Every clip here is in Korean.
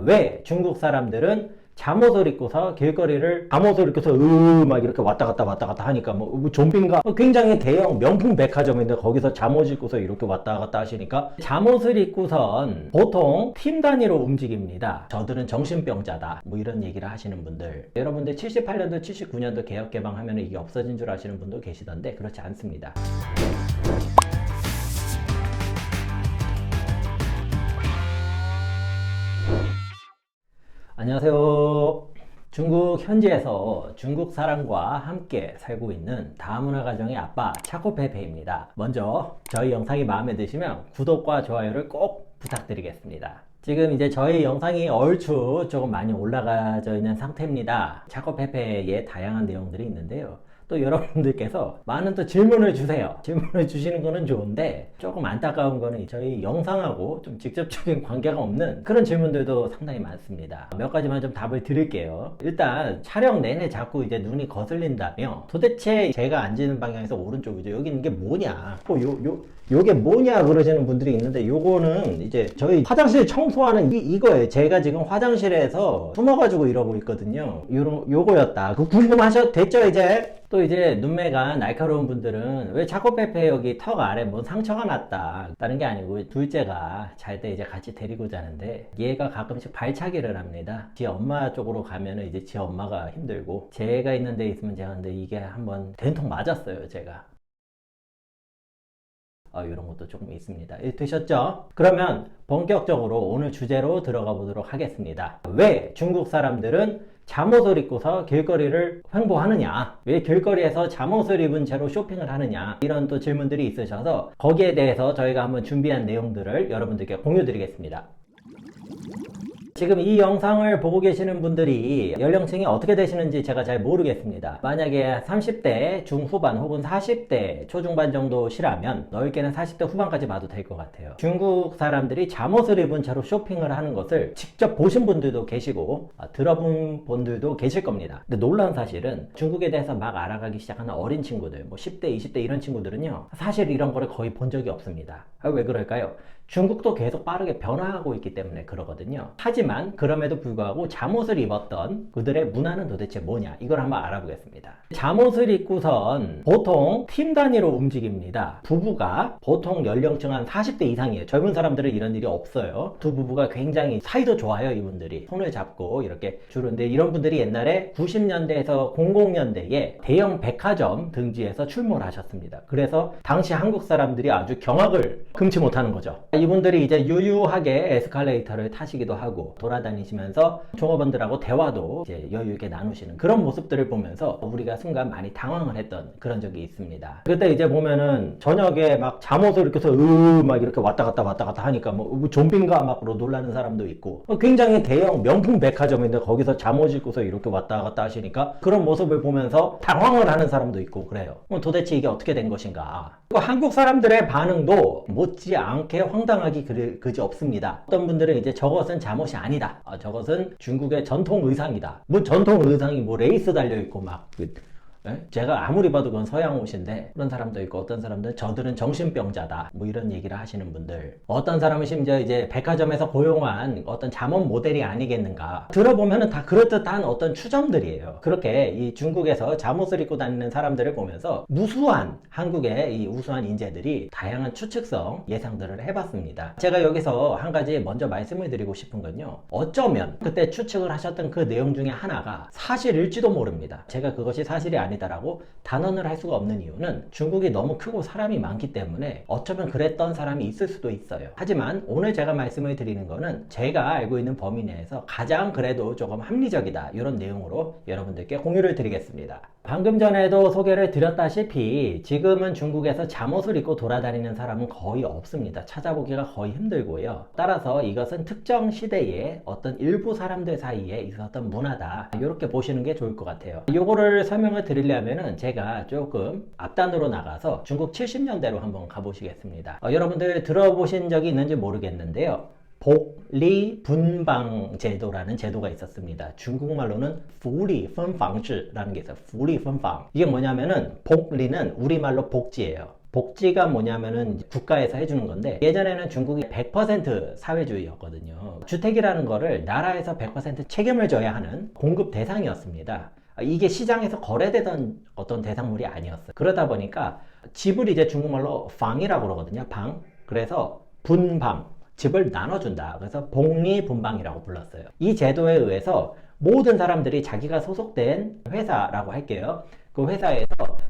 왜 중국 사람들은 잠옷을 입고서 길거리를 잠옷을 입고서 막 이렇게 왔다 갔다 하니까 뭐 좀비인가 굉장히 대형 명품 백화점인데 거기서 잠옷 입고서 이렇게 왔다 갔다 하시니까 잠옷을 입고선 보통 팀 단위로 움직입니다. 저들은 정신병자다 뭐 이런 얘기를 하시는 분들, 여러분들 78년도 79년도 개혁 개방하면 이게 없어진 줄 아시는 분도 계시던데 그렇지 않습니다. 안녕하세요. 중국 현지에서 중국 사람과 함께 살고 있는 다문화 가정의 아빠 차코페페입니다. 먼저 저희 영상이 마음에 드시면 구독과 좋아요를 꼭 부탁드리겠습니다. 지금 이제 저희 영상이 얼추 조금 많이 올라가져 있는 상태입니다. 차코페페의 다양한 내용들이 있는데요. 또 여러분들께서 많은 또 질문을 주세요. 질문을 주시는 거는 좋은데 조금 안타까운 거는 저희 영상하고 좀 직접적인 관계가 없는 그런 질문들도 상당히 많습니다. 몇 가지만 좀 답을 드릴게요. 일단 촬영 내내 자꾸 이제 눈이 거슬린다며 도대체 제가 앉는 방향에서 오른쪽이죠. 여기 있는 게 뭐냐? 요게 뭐냐 그러시는 분들이 있는데 요거는 이제 저희 화장실 청소하는 이거예요. 제가 지금 화장실에서 숨어가지고 이러고 있거든요. 요거였다. 그 궁금하셔도 됐죠 이제? 또 이제 눈매가 날카로운 분들은 왜 차코페페 여기 턱 아래 뭔 상처가 났다. 다른 게 아니고 둘째가 잘 때 이제 같이 데리고 자는데 얘가 가끔씩 발차기를 합니다. 지 엄마 쪽으로 가면은 이제 지 엄마가 힘들고 제가 있는 데 있으면 제가 근데 이게 한번 된통 맞았어요 제가. 이런 것도 조금 있습니다. 되셨죠? 그러면 본격적으로 오늘 주제로 들어가 보도록 하겠습니다. 왜 중국 사람들은 잠옷을 입고서 길거리를 횡보하느냐? 왜 길거리에서 잠옷을 입은 채로 쇼핑을 하느냐? 이런 또 질문들이 있으셔서 거기에 대해서 저희가 한번 준비한 내용들을 여러분들께 공유 드리겠습니다. 지금 이 영상을 보고 계시는 분들이 연령층이 어떻게 되시는지 제가 잘 모르겠습니다. 만약에 30대 중후반 혹은 40대 초중반 정도시라면 넓게는 40대 후반까지 봐도 될 것 같아요. 중국 사람들이 잠옷을 입은 채로 쇼핑을 하는 것을 직접 보신 분들도 계시고 들어본 분들도 계실 겁니다. 근데 놀라운 사실은 중국에 대해서 막 알아가기 시작하는 어린 친구들, 뭐 10대, 20대 이런 친구들은요, 사실 이런 거를 거의 본 적이 없습니다. 왜 그럴까요? 중국도 계속 빠르게 변화하고 있기 때문에 그러거든요. 하지만 그럼에도 불구하고 잠옷을 입었던 그들의 문화는 도대체 뭐냐, 이걸 한번 알아보겠습니다. 잠옷을 입고선 보통 팀 단위로 움직입니다. 부부가 보통 연령층 한 40대 이상이에요. 젊은 사람들은 이런 일이 없어요. 두 부부가 굉장히 사이도 좋아요. 이분들이 손을 잡고 이렇게 주는데, 이런 분들이 옛날에 90년대에서 00년대에 대형 백화점 등지에서 출몰 하셨습니다. 그래서 당시 한국 사람들이 아주 경악을 금치 못하는 거죠. 이분들이 이제 유유하게 에스컬레이터를 타시기도 하고 돌아다니시면서 종업원들하고 대화도 이제 여유 있게 나누시는 그런 모습들을 보면서 우리가 순간 많이 당황을 했던 그런 적이 있습니다. 그때 이제 보면은 저녁에 막 잠옷을 이렇게 해서 막 이렇게 왔다 갔다 하니까 뭐 좀비인가 막 놀라는 사람도 있고, 굉장히 대형 명품 백화점인데 거기서 잠옷 입고서 이렇게 왔다 갔다 하시니까 그런 모습을 보면서 당황을 하는 사람도 있고 그래요. 도대체 이게 어떻게 된 것인가? 한국 사람들의 반응도 못지않게 황당하기 그지 없습니다. 어떤 분들은 이제 저것은 잠옷이 아니다. 저것은 중국의 전통 의상이다. 뭐 전통 의상이 뭐 레이스 달려있고 막 제가 아무리 봐도 그건 서양 옷인데 그런 사람도 있고, 어떤 사람들은 저들은 정신병자다 뭐 이런 얘기를 하시는 분들, 어떤 사람은 심지어 이제 백화점에서 고용한 어떤 잠옷 모델이 아니겠는가, 들어보면은 다 그럴듯한 어떤 추정들이에요. 그렇게 이 중국에서 잠옷을 입고 다니는 사람들을 보면서 무수한 한국의 이 우수한 인재들이 다양한 추측성 예상들을 해봤습니다. 제가 여기서 한 가지 먼저 말씀을 드리고 싶은 건요, 어쩌면 그때 추측을 하셨던 그 내용 중에 하나가 사실일지도 모릅니다. 제가 그것이 사실이 아니다라고 단언을 할 수가 없는 이유는 중국이 너무 크고 사람이 많기 때문에 어쩌면 그랬던 사람이 있을 수도 있어요. 하지만 오늘 제가 말씀을 드리는 거는 제가 알고 있는 범위 내에서 가장 그래도 조금 합리적이다, 이런 내용으로 여러분들께 공유를 드리겠습니다. 방금 전에도 소개를 드렸다시피 지금은 중국에서 잠옷을 입고 돌아다니는 사람은 거의 없습니다. 찾아보기가 거의 힘들고요. 따라서 이것은 특정 시대에 어떤 일부 사람들 사이에 있었던 문화다, 이렇게 보시는 게 좋을 것 같아요. 이거를 설명을 드리려면은 제가 조금 앞단으로 나가서 중국 70년대로 한번 가보시겠습니다. 여러분들 들어보신 적이 있는지 모르겠는데요, 복리분방 제도라는 제도가 있었습니다. 중국말로는 부리분방제라는 게 있어요. 부리분방. 이게 뭐냐면은 복리는 우리말로 복지예요. 복지가 뭐냐면은 국가에서 해주는 건데, 예전에는 중국이 100% 사회주의였거든요. 주택이라는 거를 나라에서 100% 책임을 져야 하는 공급 대상이었습니다. 이게 시장에서 거래되던 어떤 대상물이 아니었어요. 그러다 보니까 집을 이제 중국말로 방이라고 그러거든요. 방. 그래서 분방, 집을 나눠준다. 그래서 복리분방이라고 불렀어요. 이 제도에 의해서 모든 사람들이 자기가 소속된 회사라고 할게요. 그 회사에서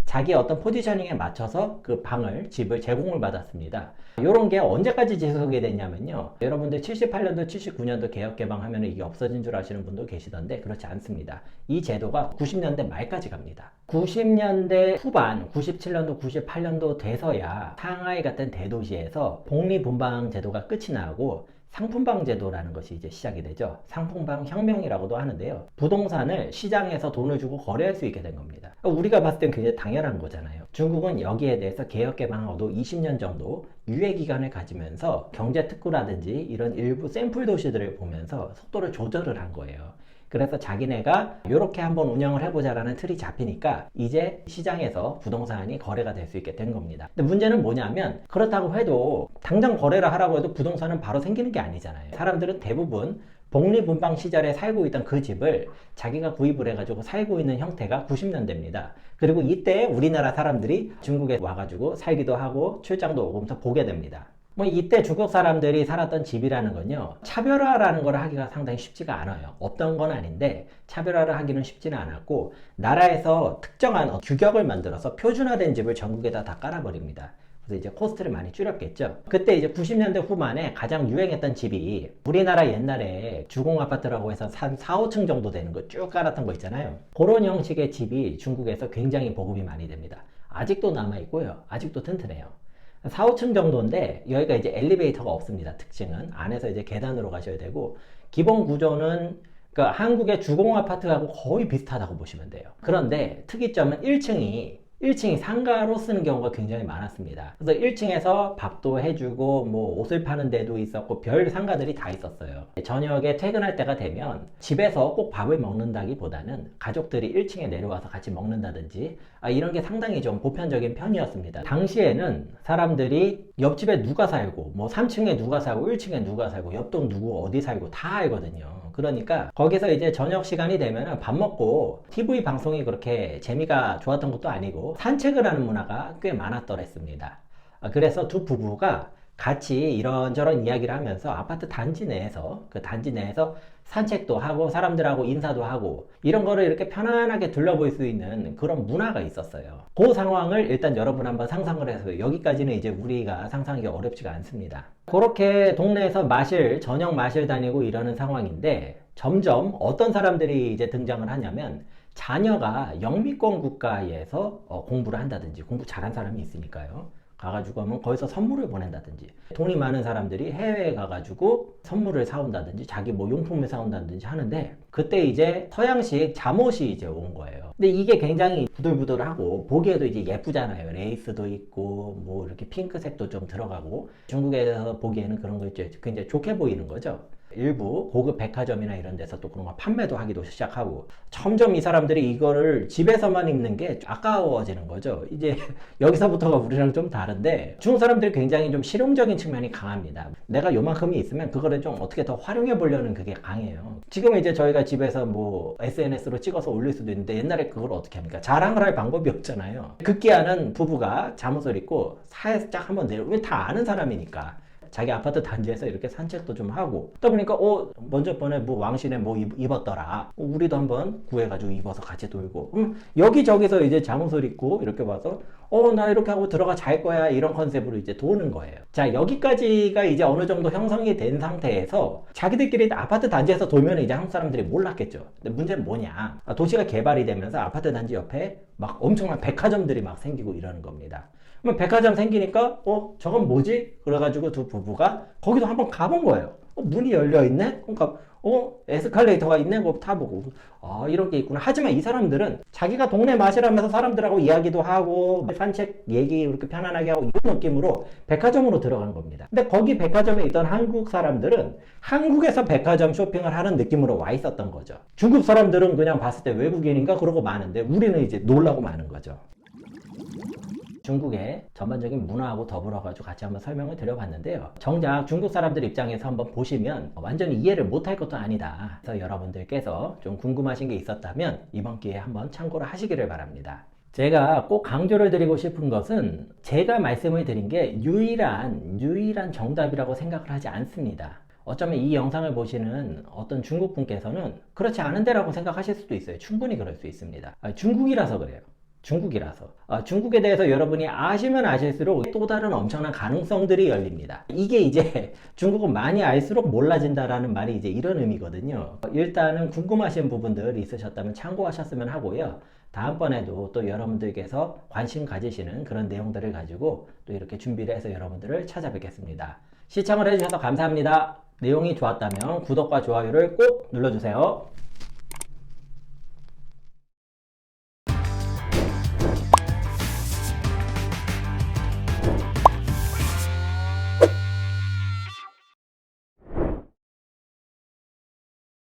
자기 어떤 포지셔닝에 맞춰서 그 방을, 집을 제공을 받았습니다. 이런 게 언제까지 지속이 됐냐면요. 여러분들 78년도, 79년도 개혁 개방하면 이게 없어진 줄 아시는 분도 계시던데 그렇지 않습니다. 이 제도가 90년대 말까지 갑니다. 90년대 후반, 97년도, 98년도 돼서야 상하이 같은 대도시에서 복리분방 제도가 끝이 나고 상품방 제도라는 것이 이제 시작이 되죠. 상품방 혁명이라고도 하는데요. 부동산을 시장에서 돈을 주고 거래할 수 있게 된 겁니다. 우리가 봤을 땐 굉장히 당연한 거잖아요. 중국은 여기에 대해서 개혁 개방하고도 20년 정도 유예 기간을 가지면서 경제 특구라든지 이런 일부 샘플 도시들을 보면서 속도를 조절을 한 거예요. 그래서 자기네가 이렇게 한번 운영을 해보자라는 틀이 잡히니까 이제 시장에서 부동산이 거래가 될 수 있게 된 겁니다. 근데 문제는 뭐냐면 그렇다고 해도 당장 거래를 하라고 해도 부동산은 바로 생기는 게 아니잖아요. 사람들은 대부분 복리분방 시절에 살고 있던 그 집을 자기가 구입을 해가지고 살고 있는 형태가 90년대입니다. 그리고 이때 우리나라 사람들이 중국에 와가지고 살기도 하고 출장도 오면서 보게 됩니다. 뭐 이때 중국 사람들이 살았던 집이라는 건요, 차별화라는 걸 하기가 상당히 쉽지가 않아요. 없던 건 아닌데 차별화를 하기는 쉽지는 않았고, 나라에서 특정한 규격을 만들어서 표준화된 집을 전국에다 다 깔아버립니다. 그래서 이제 코스트를 많이 줄였겠죠. 그때 이제 90년대 후반에 가장 유행했던 집이 우리나라 옛날에 주공아파트라고 해서 한 4, 5층 정도 되는 거 쭉 깔았던 거 있잖아요. 그런 형식의 집이 중국에서 굉장히 보급이 많이 됩니다. 아직도 남아있고요. 아직도 튼튼해요. 4, 5층 정도인데 여기가 이제 엘리베이터가 없습니다. 특징은 안에서 이제 계단으로 가셔야 되고, 기본 구조는 그러니까 한국의 주공 아파트하고 거의 비슷하다고 보시면 돼요. 그런데 특이점은 1층이 상가로 쓰는 경우가 굉장히 많았습니다. 그래서 1층에서 밥도 해주고 뭐 옷을 파는 데도 있었고 별 상가들이 다 있었어요. 저녁에 퇴근할 때가 되면 집에서 꼭 밥을 먹는다기보다는 가족들이 1층에 내려와서 같이 먹는다든지 이런 게 상당히 좀 보편적인 편이었습니다. 당시에는 사람들이 옆집에 누가 살고 뭐 3층에 누가 살고 1층에 누가 살고 옆동 누구 어디 살고 다 알거든요. 그러니까 거기서 이제 저녁 시간이 되면 밥 먹고 TV 방송이 그렇게 재미가 좋았던 것도 아니고 산책을 하는 문화가 꽤 많았더랬습니다. 그래서 두 부부가 같이 이런저런 이야기를 하면서 아파트 단지 내에서 그 단지 내에서 산책도 하고 사람들하고 인사도 하고 이런 거를 이렇게 편안하게 둘러볼 수 있는 그런 문화가 있었어요. 그 상황을 일단 여러분 한번 상상을 해서, 여기까지는 이제 우리가 상상하기 어렵지가 않습니다. 그렇게 동네에서 저녁 마실 다니고 이러는 상황인데, 점점 어떤 사람들이 이제 등장을 하냐면 자녀가 영미권 국가에서 공부를 한다든지, 공부 잘한 사람이 있으니까요. 가가지고 하면 거기서 선물을 보낸다든지, 돈이 많은 사람들이 해외에 가가지고 선물을 사온다든지 자기 뭐 용품을 사온다든지 하는데, 그때 이제 서양식 잠옷이 이제 온 거예요. 근데 이게 굉장히 부들부들하고 보기에도 이제 예쁘잖아요. 레이스도 있고 뭐 이렇게 핑크색도 좀 들어가고, 중국에서 보기에는 그런 거 있죠. 굉장히 좋게 보이는 거죠. 일부 고급 백화점이나 이런 데서 또 그런 거 판매도 하기도 시작하고, 점점 이 사람들이 이거를 집에서만 입는 게 아까워지는 거죠. 이제 여기서부터가 우리랑 좀 다른데, 중국 사람들이 굉장히 좀 실용적인 측면이 강합니다. 내가 요만큼이 있으면 그거를 좀 어떻게 더 활용해 보려는 그게 강해요. 지금 이제 저희가 집에서 뭐 SNS로 찍어서 올릴 수도 있는데, 옛날에 그걸 어떻게 합니까? 자랑을 할 방법이 없잖아요. 급기야는 부부가 잠옷을 입고 살짝 한번 내려오면 다 아는 사람이니까 자기 아파트 단지에서 이렇게 산책도 좀 하고, 또 보니까 먼저 번에 뭐 왕신에 뭐 입었더라, 우리도 한번 구해가지고 입어서 같이 돌고, 여기저기서 이제 잠옷을 입고 이렇게 와서 나 이렇게 하고 들어가 잘 거야, 이런 컨셉으로 이제 도는 거예요. 자, 여기까지가 이제 어느 정도 형성이 된 상태에서 자기들끼리 아파트 단지에서 돌면 이제 한국 사람들이 몰랐겠죠. 근데 문제는 뭐냐, 도시가 개발이 되면서 아파트 단지 옆에 막 엄청난 백화점들이 막 생기고 이러는 겁니다. 그럼 백화점 생기니까 저건 뭐지? 그래가지고 두 부부가 거기도 한번 가본 거예요. 문이 열려있네? 그러니까 에스컬레이터가 있네? 그거 타보고, 이런 게 있구나. 하지만 이 사람들은 자기가 동네 맛이라면서 사람들하고 이야기도 하고 산책 얘기 이렇게 편안하게 하고 이런 느낌으로 백화점으로 들어가는 겁니다. 근데 거기 백화점에 있던 한국 사람들은 한국에서 백화점 쇼핑을 하는 느낌으로 와 있었던 거죠. 중국 사람들은 그냥 봤을 때 외국인인가 그러고 마는데, 우리는 이제 놀라고 마는 거죠. 중국의 전반적인 문화하고 더불어가지고 같이 한번 설명을 드려봤는데요. 정작 중국 사람들 입장에서 한번 보시면 완전히 이해를 못할 것도 아니다. 그래서 여러분들께서 좀 궁금하신 게 있었다면 이번 기회에 한번 참고를 하시기를 바랍니다. 제가 꼭 강조를 드리고 싶은 것은 제가 말씀을 드린 게 유일한 정답이라고 생각을 하지 않습니다. 어쩌면 이 영상을 보시는 어떤 중국 분께서는 그렇지 않은데라고 생각하실 수도 있어요. 충분히 그럴 수 있습니다. 중국이라서 그래요. 중국이라서. 중국에 대해서 여러분이 아시면 아실수록 또 다른 엄청난 가능성들이 열립니다. 이게 이제 중국은 많이 알수록 몰라진다라는 말이 이제 이런 의미거든요. 일단은 궁금하신 부분들 있으셨다면 참고하셨으면 하고요. 다음번에도 또 여러분들께서 관심 가지시는 그런 내용들을 가지고 또 이렇게 준비를 해서 여러분들을 찾아뵙겠습니다. 시청을 해주셔서 감사합니다. 내용이 좋았다면 구독과 좋아요를 꼭 눌러주세요.